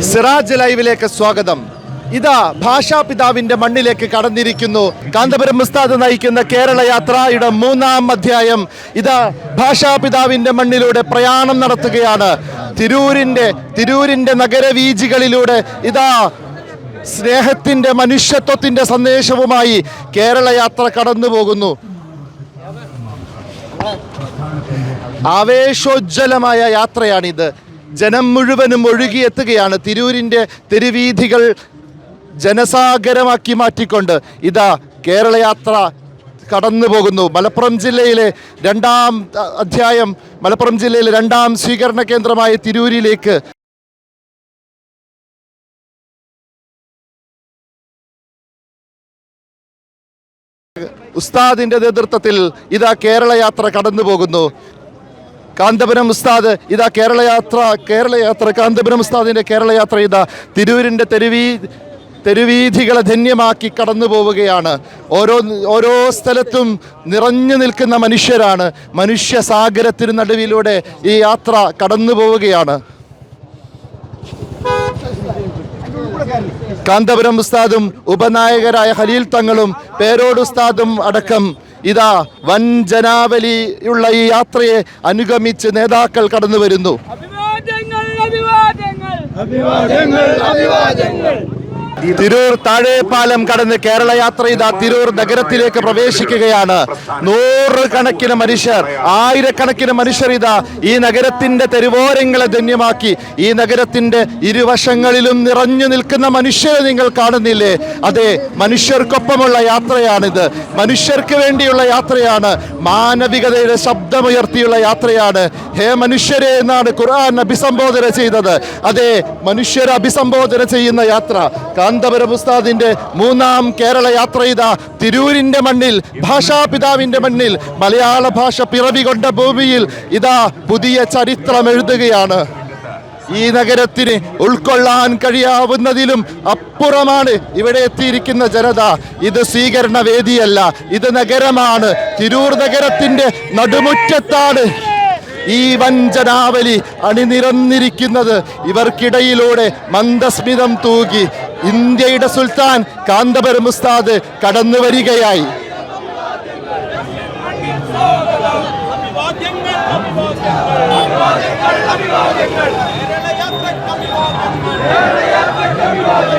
സിറാജ് ലൈവിലേക്ക് സ്വാഗതം. ഇതാ ഭാഷാപിതാവിന്റെ മണ്ണിലേക്ക് കടന്നിരിക്കുന്നു. കാന്തപുരം ഉസ്താദ് നയിക്കുന്ന കേരള യാത്രയുടെ 3-ാം അധ്യായം ഇതാ ഭാഷാപിതാവിന്റെ മണ്ണിലൂടെ പ്രയാണം നടത്തുകയാണ്. തിരൂരിന്റെ നഗരവീഥികളിലൂടെ ഇതാ സ്നേഹത്തിന്റെ മനുഷ്യത്വത്തിന്റെ സന്ദേശവുമായി കേരള യാത്ര കടന്നു പോകുന്നു. ആവേശോജ്വലമായ യാത്രയാണിത്. ജനം മുഴുവനും ഒഴുകിയെത്തുകയാണ്. തിരൂരിൻ്റെ തെരുവീഥികൾ ജനസാഗരമാക്കി മാറ്റിക്കൊണ്ട് ഇതാ കേരള യാത്ര കടന്നു പോകുന്നു. മലപ്പുറം ജില്ലയിലെ 2-ാം അധ്യായം, മലപ്പുറം ജില്ലയിലെ 2-ാം സ്വീകരണ കേന്ദ്രമായ തിരൂരിലേക്ക് ഉസ്താദിന്റെ നേതൃത്വത്തിൽ ഇതാ കേരള യാത്ര കടന്നു പോകുന്നു. കാന്തപുരം ഉസ്താദ് ഇതാ കേരള യാത്ര കാന്തപുരം ഉസ്താദിന്റെ കേരള യാത്ര ഇതാ തിരൂരിന്റെ തെരുവീഥികളെ ധന്യമാക്കി കടന്നു പോവുകയാണ്. ഓരോ സ്ഥലത്തും നിറഞ്ഞു നിൽക്കുന്ന മനുഷ്യരാണ്. മനുഷ്യ സാഗരത്തിന് നടുവിലൂടെ ഈ യാത്ര കടന്നു പോവുകയാണ്. കാന്തപുരം ഉസ്താദും ഉപനായകരായ ഖലീൽ തങ്ങളും പേരോട് ഉസ്താദും അടക്കം ഇതാ വൻ ജനാവലിയുള്ള ഈ യാത്രയെ അനുഗമിച്ച് നേതാക്കൾ കടന്നു വരുന്നു. തിരൂർ താഴെപ്പാലം കടന്ന് കേരള യാത്ര ഇതാ തിരൂർ നഗരത്തിലേക്ക് പ്രവേശിക്കുകയാണ്. 100 കണക്കിന് മനുഷ്യർ, 1000 മനുഷ്യർ ഇതാ ഈ നഗരത്തിന്റെ തെരുവോരങ്ങളെ ധന്യമാക്കി. ഈ നഗരത്തിന്റെ ഇരുവശങ്ങളിലും നിറഞ്ഞു നിൽക്കുന്ന മനുഷ്യരെ നിങ്ങൾ കാണുന്നില്ലേ? അതെ, മനുഷ്യർക്കൊപ്പമുള്ള യാത്രയാണിത്. മനുഷ്യർക്ക് വേണ്ടിയുള്ള യാത്രയാണ്. മാനവികതയുടെ ശബ്ദമുയർത്തിയുള്ള യാത്രയാണ്. ഹേ മനുഷ്യരെ എന്നാണ് ഖുർആൻ അഭിസംബോധന ചെയ്തത്. അതെ, മനുഷ്യരെ അഭിസംബോധന ചെയ്യുന്ന യാത്ര. കാന്തപുരം ഉസ്താദിന്റെ 3-ാം കേരള യാത്ര ഇതാ തിരൂരിന്റെ മണ്ണിൽ, ഭാഷാപിതാവിന്റെ മണ്ണിൽ, മലയാള ഭാഷ പിറവികൊണ്ട ഭൂമിയിൽ ഇതാ പുതിയ ചരിത്രം എഴുതുകയാണ്. ഈ നഗരത്തിന് ഉൾക്കൊള്ളാൻ കഴിയാവുന്നതിലും അപ്പുറമാണ് ഇവിടെ എത്തിയിരിക്കുന്ന ജനത. ഇത് സ്വീകരണ വേദിയല്ല, ഇത് നഗരമാണ്. തിരൂർ നഗരത്തിന്റെ നടുമുറ്റത്താണ് ഈ വഞ്ചനാവലി അണിനിരന്നിരിക്കുന്നത്. ഇവർക്കിടയിലൂടെ മന്ദസ്മിതം തൂകി ഇന്ത്യയുടെ സുൽത്താൻ കാന്തപുരം ഉസ്താദ് കടന്നു വരികയായി.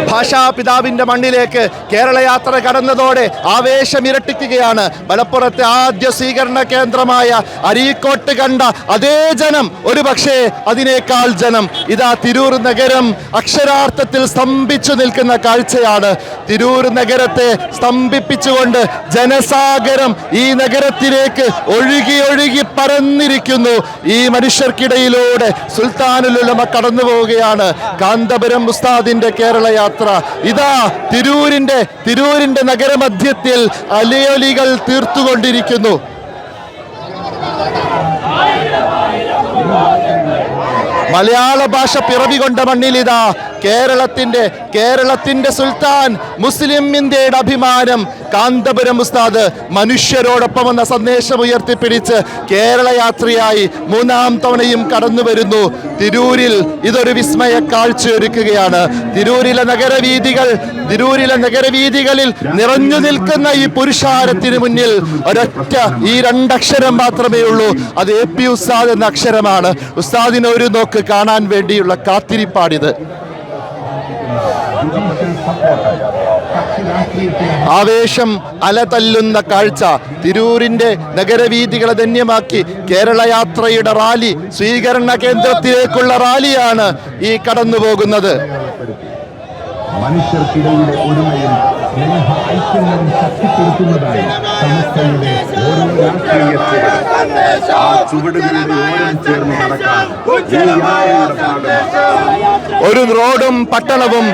ഭാഷാപിതാവിന്റെ മണ്ണിലേക്ക് കേരള യാത്ര കടന്നതോടെ ആവേശം ഇരട്ടിക്കുകയാണ്. മലപ്പുറത്തെ ആദ്യ സ്വീകരണ കേന്ദ്രമായ അരീക്കോട്ട് കണ്ട അതേ ജനം, ഒരു പക്ഷേ അതിനേക്കാൾ ജനം ഇതാ തിരൂർ നഗരം അക്ഷരാർത്ഥത്തിൽ സ്തംഭിച്ചു നിൽക്കുന്ന കാഴ്ചയാണ്. തിരൂർ നഗരത്തെ സ്തംഭിപ്പിച്ചുകൊണ്ട് ജനസാഗരം ഈ നഗരത്തിലേക്ക് ഒഴുകി പരന്നിരിക്കുന്നു. ഈ മനുഷ്യർക്കിടയിലൂടെ സുൽത്താനുൽ ഉലമ കടന്നു പോവുകയാണ്. കാന്തപുരം ഉസ്താദിന്റെ കേരള യാത്ര ഇതാ തിരൂരിന്റെ നഗരമധ്യത്തിൽ അലയൊലികൾ തീർത്തുകൊണ്ടിരിക്കുന്നു. മലയാള ഭാഷ പിറവികൊണ്ട മണ്ണിൽ ഇതാ കേരളത്തിന്റെ സുൽത്താൻ, മുസ്ലിം ഇന്ത്യയുടെ അഭിമാനം കാന്തപുരം ഉസ്താദ് മനുഷ്യരോടൊപ്പം എന്ന സന്ദേശം ഉയർത്തിപ്പിടിച്ച് കേരള യാത്രയായി 3-ാം തവണയും കടന്നു വരുന്നു. തിരൂരിൽ ഇതൊരു വിസ്മയ കാഴ്ചയൊരുക്കുകയാണ്. തിരൂരിലെ നഗരവീഥികളിൽ നിറഞ്ഞു നിൽക്കുന്ന ഈ പുരുഷാരത്തിന് മുന്നിൽ ഒരൊറ്റ ഈ 2 അക്ഷരം മാത്രമേ ഉള്ളൂ. അത് AP ഉസ്താദ് എന്ന അക്ഷരമാണ്. ഉസ്താദിനെ ഒരു നോക്ക് കാണാൻ വേണ്ടിയുള്ള കാത്തിരിപ്പാണിത്. ആവേശം അലതല്ലുന്ന കാഴ്ച. തിരൂരിന്റെ നഗരവീഥികളെ ധന്യമാക്കി കേരള യാത്രയുടെ റാലി, സ്വീകരണ കേന്ദ്രത്തിലേക്കുള്ള റാലിയാണ് ഈ കടന്നു പോകുന്നത്. മനുഷ്യർക്കിടയിലെ ഒരുമയും സ്നേഹ ഐക്യങ്ങളും ശക്തിപ്പെടുത്തുന്നതായി സമസ്തയുടെ ഓരോ രാഷ്ട്രീയത്തിലും ആ ചുവടുകളുടെ ഓരം ചേർന്ന് നടക്കാൻ ഒരു റോഡും പട്ടണവും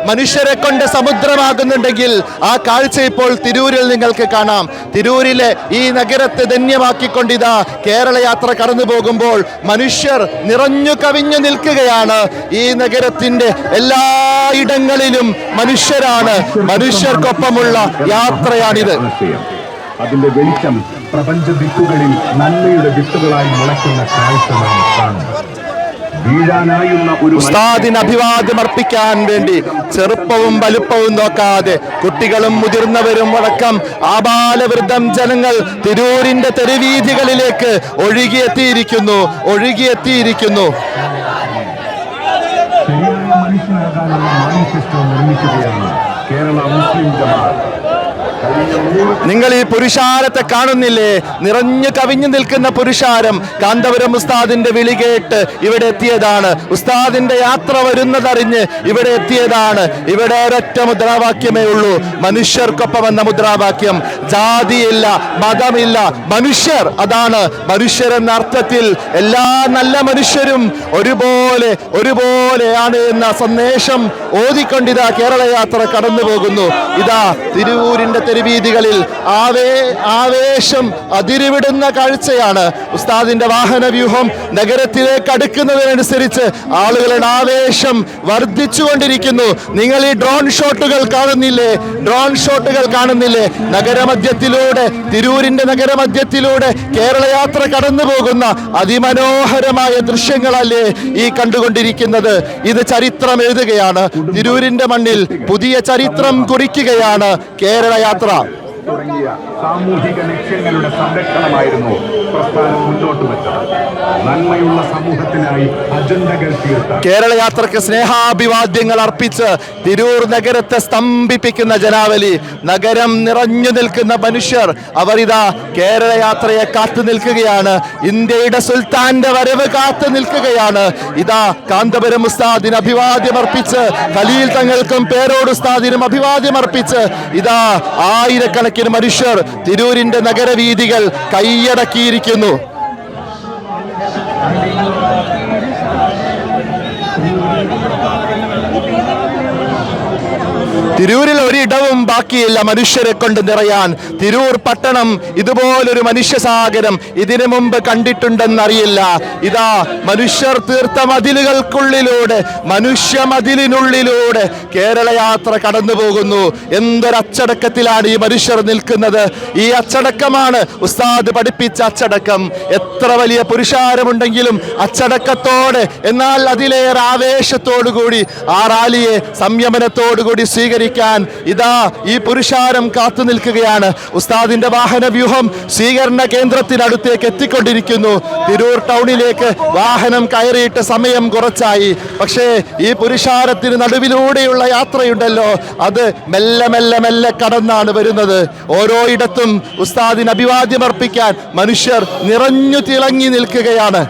മനുഷ്യരെ കൊണ്ട് സമുദ്രമാകുന്നുണ്ടെങ്കിൽ ആ കാഴ്ച ഇപ്പോൾ തിരൂരിൽ നിങ്ങൾക്ക് കാണാം. തിരൂരിലെ ഈ നഗരത്തെ ധന്യമാക്കിക്കൊണ്ടിതാ കേരള യാത്ര കടന്നു പോകുമ്പോൾ മനുഷ്യർ നിറഞ്ഞു കവിഞ്ഞു നിൽക്കുകയാണ്. ഈ നഗരത്തിന്റെ എല്ലായിടങ്ങളിലും മനുഷ്യരാണ്. മനുഷ്യർക്കൊപ്പമുള്ള യാത്രയാണിത്. അതിന്റെ വെളിച്ചം പ്രപഞ്ച ദിക്കുകളിൽ നന്മയുടെ വിത്തുകളായി മുളയ്ക്കുന്ന കാഴ്ച നാം കാണും. വീഴാനായുന്ന ഒരു ഉസ്താദിന് അഭിവാദ്യം അർപ്പിക്കാൻ വേണ്ടി ചെറുപ്പവും വലുപ്പവും നോക്കാതെ കുട്ടികളും മുതിർന്നവരും അടക്കം ആബാലവൃദ്ധം ജനങ്ങൾ തിരൂരിന്റെ തെരുവീഥികളിലേക്ക് ഒഴുകിയെത്തിയിരിക്കുന്നു. ശരിയായ മനുഷ്യനാകാനുള്ള മാനിഫെസ്റ്റോ നിർമ്മിക്കുകയാണ് കേരള മുസ്ലിം ജമാഅത്ത്. നിങ്ങൾ ഈ പുരുഷാരത്തെ കാണുന്നില്ലേ? നിറഞ്ഞു കവിഞ്ഞു നിൽക്കുന്ന പുരുഷാരം കാന്തപുരം ഉസ്താദിന്റെ വിളി കേട്ട് ഇവിടെ എത്തിയതാണ്. ഉസ്താദിന്റെ യാത്ര വരുന്നതറിഞ്ഞ് ഇവിടെ എത്തിയതാണ്. ഇവിടെ ഒരൊറ്റ മുദ്രാവാക്യമേ ഉള്ളൂ, മനുഷ്യർക്കൊപ്പം എന്ന മുദ്രാവാക്യം. ജാതിയില്ല, മതമില്ല, മനുഷ്യർ. അതാണ് മനുഷ്യർ എന്ന അർത്ഥത്തിൽ എല്ലാ നല്ല മനുഷ്യരും ഒരുപോലെയാണ് എന്ന സന്ദേശം ഓതിക്കൊണ്ടിതാ കേരള യാത്ര കടന്നു പോകുന്നു. ഇതാ തിരൂരിന്റെ തെരുവീഥികളിൽ ആവേശം അതിരുവിടുന്ന കാഴ്ചയാണ്. ഉസ്താദിന്റെ വാഹന വ്യൂഹം നഗരത്തിലേക്ക് അടുക്കുന്നതിനനുസരിച്ച് ആളുകളുടെ ആവേശം വർദ്ധിച്ചുകൊണ്ടിരിക്കുന്നു. നിങ്ങൾ ഈ ഡ്രോൺ ഷോട്ടുകൾ കാണുന്നില്ലേ? നഗരമധ്യത്തിലൂടെ, തിരൂരിന്റെ നഗരമധ്യത്തിലൂടെ കേരള യാത്ര കടന്നു പോകുന്ന അതിമനോഹരമായ ദൃശ്യങ്ങളല്ലേ ഈ കണ്ടുകൊണ്ടിരിക്കുന്നത്? ഇത് ചരിത്രം എഴുതുകയാണ്. തിരൂരിന്റെ മണ്ണിൽ പുതിയ ചരിത്രം കുറിക്കുകയാണ് കേരള യാത്ര. തുടങ്ങിയ സാമൂഹിക ലക്ഷ്യങ്ങളുടെ സംരക്ഷണമായിരുന്നു പ്രസ്ഥാനം മുന്നോട്ട് വെച്ചത്. നന്മയുള്ള സമൂഹത്തിനായി അജണ്ടകൾ തീർത്ത കേരള യാത്രക്ക് സ്നേഹാഭിവാദ്യങ്ങൾ അർപ്പിച്ച് തിരൂർ നഗരത്തെ സ്തംഭിപ്പിക്കുന്ന ജനാവലി, നഗരം നിറഞ്ഞു നിൽക്കുന്ന മനുഷ്യർ, അവരിതാ കേരള യാത്രയെ കാത്തു നിൽക്കുകയാണ്. ഇന്ത്യയുടെ സുൽത്താന്റെ വരവ് കാത്തു നിൽക്കുകയാണ്. ഇതാ കാന്തപുരം ഉസ്താദിന് അഭിവാദ്യം അർപ്പിച്ച്, ഖലീൽ തങ്ങൾക്കും പേരോട് ഉസ്താദിനും അഭിവാദ്യം അർപ്പിച്ച് ഇതാ ആയിരക്കണക്കിന് മനുഷ്യർ തിരൂരിന്റെ നഗരവീഥികൾ കൈയടക്കിയിരിക്കുന്നു. തിരൂരിൽ ഒരിടവും ബാക്കിയില്ല മനുഷ്യരെ കൊണ്ട് നിറയാൻ. തിരൂർ പട്ടണം ഇതുപോലൊരു മനുഷ്യസാഗരം ഇതിനു മുമ്പ് കണ്ടിട്ടുണ്ടെന്നറിയില്ല. ഇതാ മനുഷ്യർ തീർത്ത മതിലുകൾക്കുള്ളിലൂടെ, മനുഷ്യമതിലിനുള്ളിലൂടെ കേരള യാത്ര കടന്നു പോകുന്നു. എന്തൊരച്ചടക്കത്തിലാണ് ഈ മനുഷ്യർ നിൽക്കുന്നത്! ഈ അച്ചടക്കമാണ് ഉസ്താദ് പഠിപ്പിച്ച അച്ചടക്കം. എത്ര വലിയ പുരുഷാരമുണ്ടെങ്കിലും അച്ചടക്കത്തോടെ, എന്നാൽ അതിലേറെ ആവേശത്തോടുകൂടി ആ റാലിയെ സംയമനത്തോടുകൂടി സ്വീകരിക്കാൻ ഇതാ ഈ പുരുഷാരം കാത്തു നിൽക്കുകയാണ്. ഉസ്താദിന്റെ വാഹന വ്യൂഹം സ്വീകരണ കേന്ദ്രത്തിനടുത്തേക്ക് എത്തിക്കൊണ്ടിരിക്കുന്നു. തിരൂർ ടൗണിലേക്ക് വാഹനം കയറിയിട്ട് സമയം കുറച്ചായി. പക്ഷേ ഈ പുരുഷാരത്തിന് നടുവിലൂടെയുള്ള യാത്രയുണ്ടല്ലോ, അത് മെല്ലെ മെല്ലെ മെല്ലെ കടന്നാണ് വരുന്നത്. ഓരോ ഇടത്തും ഉസ്താദിന് അഭിവാദ്യം അർപ്പിക്കാൻ മനുഷ്യർ നിറഞ്ഞു തിളങ്ങി നിൽക്കുകയാണ്.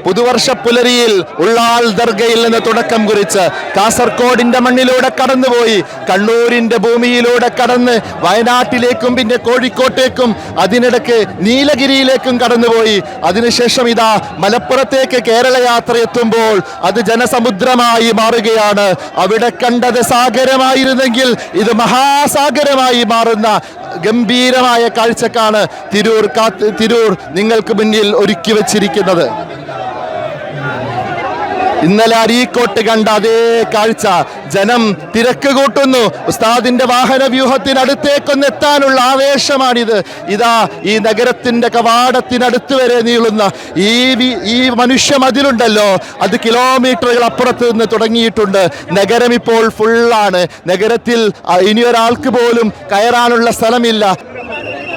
പുതുവർഷപ്പുലരിയിൽ ഉള്ളാൾ ദർഗയിൽ നിന്ന് തുടക്കം കുറിച്ച് കാസർഗോഡിന്റെ മണ്ണിലൂടെ കടന്നുപോയി, കണ്ണൂരിന്റെ ഭൂമിയിലൂടെ കടന്ന് വയനാട്ടിലേക്കും പിന്നെ കോഴിക്കോട്ടേക്കും അതിനിടയ്ക്ക് നീലഗിരിയിലേക്കും കടന്നുപോയി. അതിനുശേഷം ഇതാ മലപ്പുറത്തേക്ക് കേരള യാത്ര എത്തുമ്പോൾ അത് ജനസമുദ്രമായി മാറുകയാണ്. അവിടെ കണ്ടത് സാഗരമായിരുന്നെങ്കിൽ ഇത് മഹാസാഗരമായി മാറുന്ന ഗംഭീരമായ കാഴ്ചക്കാണ് തിരൂർ നിങ്ങൾക്ക് മുന്നിൽ ഒരുക്കി വച്ചിരിക്കുന്നത്. ഇന്നലെ അരീക്കോട്ട് കണ്ട അതേ കാഴ്ച ജനം തിരക്ക് കൂട്ടുന്നു. ഉസ്താദിന്റെ വാഹന വ്യൂഹത്തിനടുത്തേക്കൊന്ന് എത്താനുള്ള ആവേശമാണിത്. ഇതാ ഈ നഗരത്തിന്റെ കവാടത്തിനടുത്ത് വരെ നീളുന്ന ഈ മനുഷ്യ മതിലുണ്ടല്ലോ, അത് കിലോമീറ്ററുകൾ അപ്പുറത്ത് നിന്ന് തുടങ്ങിയിട്ടുണ്ട്. നഗരം ഇപ്പോൾ ഫുള്ളാണ്. നഗരത്തിൽ ഇനിയൊരാൾക്ക് പോലും കയറാനുള്ള സ്ഥലമില്ല.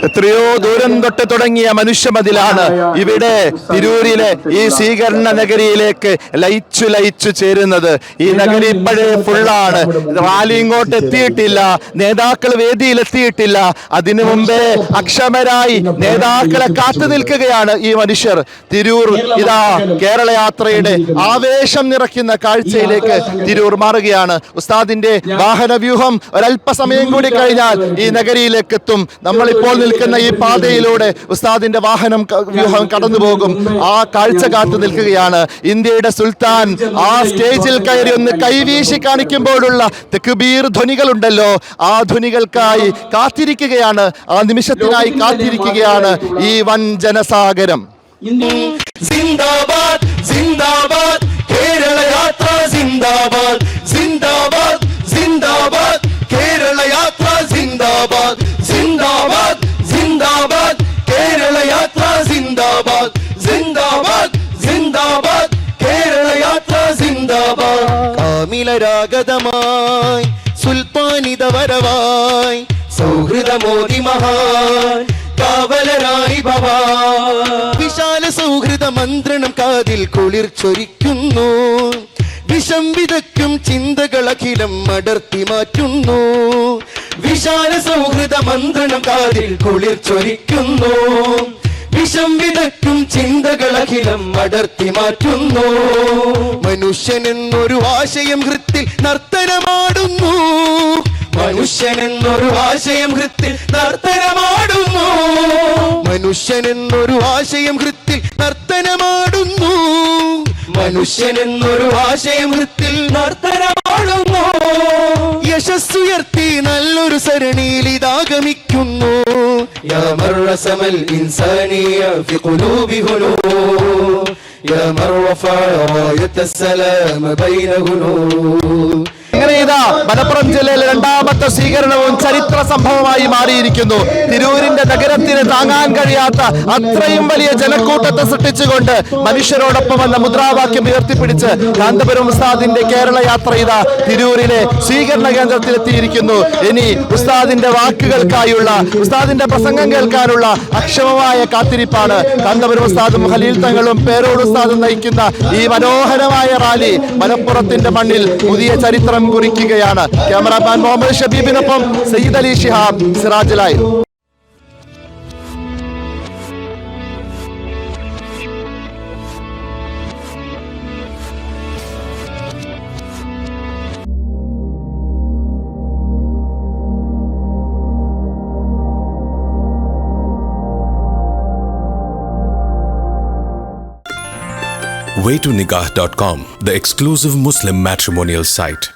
എത്രയോ ദൂരം തൊട്ട് തുടങ്ങിയ മനുഷ്യമതിലാണ് ഇവിടെ തിരൂരിലെ ഈ സ്വീകരണ നഗരിയിലേക്ക് ലയിച്ചു ചേരുന്നത്. ഈ നഗരി ഇപ്പോഴേ ഫുള്ളാണ്. റാലി ഇങ്ങോട്ട് എത്തിയിട്ടില്ല, നേതാക്കൾ വേദിയിൽ എത്തിയിട്ടില്ല. അതിനു മുമ്പേ അക്ഷമരായി നേതാക്കളെ കാത്തു നിൽക്കുകയാണ് ഈ മനുഷ്യർ. തിരൂർ ഇതാ കേരള യാത്രയുടെ ആവേശം നിറയ്ക്കുന്ന കാഴ്ചയിലേക്ക് തിരൂർ മാറുകയാണ്. ഉസ്താദിന്റെ വാഹന വ്യൂഹം ഒരല്പസമയം കൂടി കഴിഞ്ഞാൽ ഈ നഗരിയിലേക്ക് എത്തും. നമ്മളിപ്പോൾ നിൽക്കുന്ന ഈ പാതയിലൂടെ ഉസ്താദിന്റെ വാഹനം വ്യൂഹം കടന്നു പോകും. ആ കാഴ്ച കാത്തു നിൽക്കുകയാണ്. ഇന്ത്യയുടെ സുൽത്താൻ ആ സ്റ്റേജിൽ കയറി ഒന്ന് കൈവീശി കാണിക്കുമ്പോഴുള്ള തക്ബീർ ധ്വനികളുണ്ടല്ലോ, ആ ധ്വനികൾക്കായി കാത്തിരിക്കുകയാണ്, ആ നിമിഷത്തിനായി കാത്തിരിക്കുകയാണ് ഈ വൻ ജനസാഗരം. സിന്ദാബാദ് സിന്ദാബാദ് കേരള യാത്ര സിന്ദാബാദ് സിന്ദാബാദ് സിന്ദാബാദ് കേരള യാത്ര സിന്ദാബാദ് സിന്ദാബാദ് സിന്ദാബാദ് കേരള യാത്ര സിന്ദാബാദ് സിന്ദാബാദ് സിന്ദാബാദ് കേരള യാത്ര സിന്ദാബാദ് കാമിലരാഗതമായി സുൽത്താനിത വരവായി സൗഹൃദമോദി മഹാൻ കാവലരായി ഭവാ വിശാല സൗഹൃദ മന്ത്രണം കാതിൽ കുളിർ ചൊരിക്കുന്നു വിഷം വിതയ്ക്കും ചിന്തകളഖിലം അടർത്തി മാറ്റുന്നു വിശാല സൗഹൃദ മന്ത്രണം കാതിൽ കുളിർ ചൊരിക്കുന്നു വിഷം വിതയ്ക്കും ചിന്തകളഖിലം അടർത്തി മാറ്റുന്നു മനുഷ്യനെന്നൊരു ആശയം ഹൃത്തിൽ നർത്തനമാടുന്നു മനുഷ്യനെന്നൊരു ആശയം ഹൃത്തിൽ നർത്തനമാടുന്നു മനുഷ്യനെന്നൊരു ആശയം ഹൃത്തിൽ നർത്തനമാടുന്നു മനുഷ്യനെന്നൊരു ആശയം ഹൃത്തിൽ നർത്തനമാടുന്നു യശസ്സുയർത്തി നല്ലൊരു സരണിയിൽ ഇതാഗമിക്കുന്നു യാ മർറസമൽ ഇൻസാനിയ ഫി ഖുലൂബി ഹുനൂർ യാ മർറഫ റായത്തസ്സലാം ബൈന ഹുനൂർ അങ്ങനെ ഇതാ മലപ്പുറം ജില്ലയിലെ രണ്ടാമത്തെ സ്വീകരണവും ചരിത്ര സംഭവമായി മാറിയിരിക്കുന്നു. തിരൂരിന്റെ നഗരത്തിന് താങ്ങാൻ കഴിയാത്ത അത്രയും വലിയ ജനക്കൂട്ടത്തെ സൃഷ്ടിച്ചുകൊണ്ട് മനുഷ്യരോടൊപ്പം എന്ന മുദ്രാവാക്യം ഉയർത്തിപ്പിടിച്ച് കാന്തപുരം ഉസ്താദിന്റെ കേരള യാത്ര ഇതാ തിരൂരിലെ സ്വീകരണ കേന്ദ്രത്തിലെത്തിയിരിക്കുന്നു. ഇനി ഉസ്താദിന്റെ വാക്കുകൾക്കായുള്ള ഉസ്താദിന്റെ പ്രസംഗം കേൾക്കാനുള്ള അക്ഷമമായ കാത്തിരിപ്പാണ്. കാന്തപുരം ഉസ്താദും ഖലീൽ തങ്ങളും പേരോട് ഉസ്താദും നയിക്കുന്ന ഈ മനോഹരമായ റാലി മലപ്പുറത്തിന്റെ മണ്ണിൽ പുതിയ ചരിത്രം കുറിക്കുകയാണ്. ക്യാമറാമാൻ മുഹമ്മദ് ഷബീബിനൊപ്പം Sayyid Ali Shihab, Siraj live. waytonikah.com, the exclusive Muslim matrimonial site.